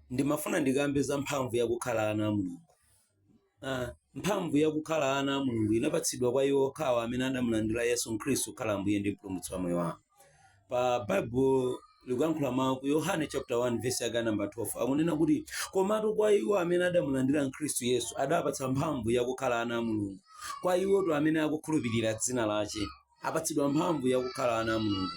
ndimafuna ndikambe za mphamvu yakukhala ana a Mulungu. Mphamvu yakukhala ana a Mulungu inapatsidwa kwa iwo okhawo amene adamulandira Yesu Khristu kukhala Ambuye ndi Mpulumutsi wa moyo wawo. Pa Bible likuyankhula mawu ku Yohane chapter 1 verse yake namba 12 akunena kuti komatu kwa iwo amene adamulandira Khristu Yesu adapatsa mphamvu yakukhala ana a Mulungu. Kwa iwoto amene akukhulupirira dzina lache apatsidwa mphamvu yakukhala ana a Mulungu.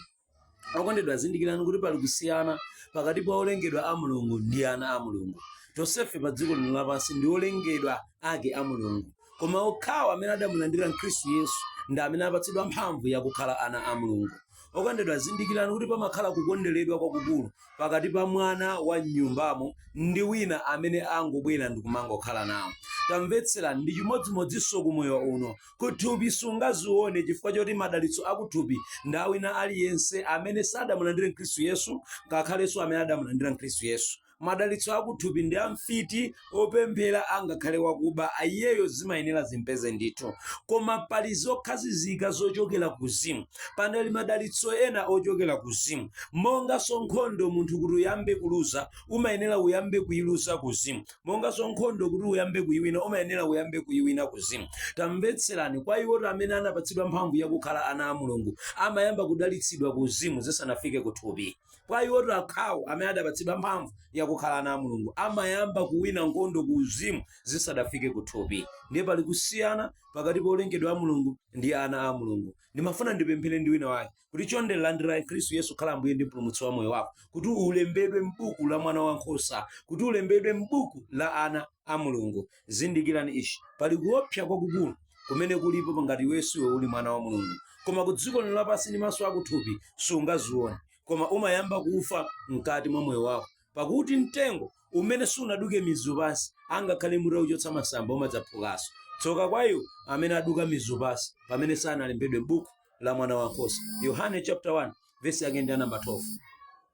Okondedwa, zindikirani kuti pali kusiyana pakati pa olengedwa a Mulungu ndi ana a Mulungu. Tonsefe pa dziko lino lapansi ndi olengedwa ake a Mulungu, koma okhawo amene adamulandira Khristu Yesu ndi amene apatsidwa mphamvu yakukhala ana a Mulungu. Okondedwa, zindikirani kuti pamakhala kukonderedwa kwakukulu pakati pa mwana wa nyumbamo ndi wina amene angobwera ndi kumangokhala nawo. Tamvetserani, ndi chimodzimodzinso ku moyo uno. Kuthupi sungazione chifukwa choti madalitso akuthupi ndi awina aliyense amene sadamulandire Khristu Yesu ngakhalenso amene adamulandira Khristu Yesu. Madalitso akuthupi ndi amfiti opemphera angakhale wakuba iyeyo zimayenera zimpeze ndithu, koma pali zokhazikika zochokera kuzimu. Panali madalitso ena ochokera kuzimu, monganso nkhondo munthu kuti uyambe kuluza umayenera uyambe kuyiluza kuzimu, monganso nkhondo kuti uyambe kuyiwina umayenera uyambe kuyiwina kuzimu. Tamvetserani, kwa iwo amene anapatsidwa mphamvu yakukhala ana a Mulungu amayamba kudalitsidwa kuzimu zisanafike kuthupi. Kwa iwo akhawo amene adapatsidwa mphamvu yakukhala ana a Mulungu amayamba kuwina nkhondo kuzimu zisadafike kuthupi. Ndiye pali kusiyana pakati pa olengedwa a Mulungu ndi ana a Mulungu. Ndimafuna ndipemphere ndi wina wake kuti chonde landira Khristu Yesu khala Ambuye ndi Mpulumutsi wa moyo wako, kuti ulembedwe m'buku la mwana wankhosa, kuti ulembedwe m'buku la ana a Mulungu. Zindikirani ichi, pali kuopsa kwakukulu kumene kulipo ngati iwenso uli mwana wa Mulungu, koma ku dziko lino lapansi ndi maso akuthupi sungazione, koma umayamba kufa mkati mwa moyo wako, pakuti mtengo umene sunaduke mizu pansi angakhale muti uchotsa masamba umadzaphukanso. Tsoka kwa iwo amene aduka mizu pansi pamene sanalembedwe m'buku la mwana wankhosa. Yohane chapter 1 verse yake ndi namba 12.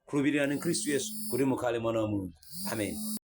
Khulupirirani Khristu Yesu kuti mukhale mwana wa Mulungu. Amen.